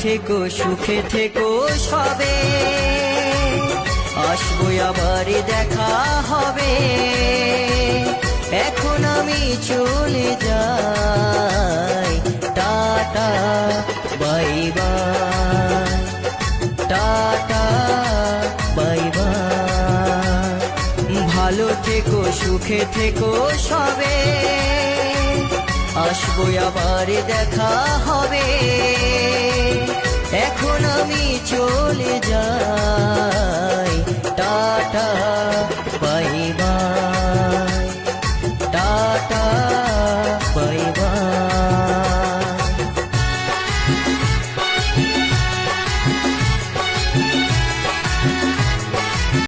থেকো সুখে থেকো সবে, আসবো আবার দেখা হবে। এখন আমি চলে যাই, tata bye bye, tata bye bye. ভালো থেকো সুখে থেকো সবে, আসবো আবার দেখা হবে। এখন আমি চলে যাই, টাটা।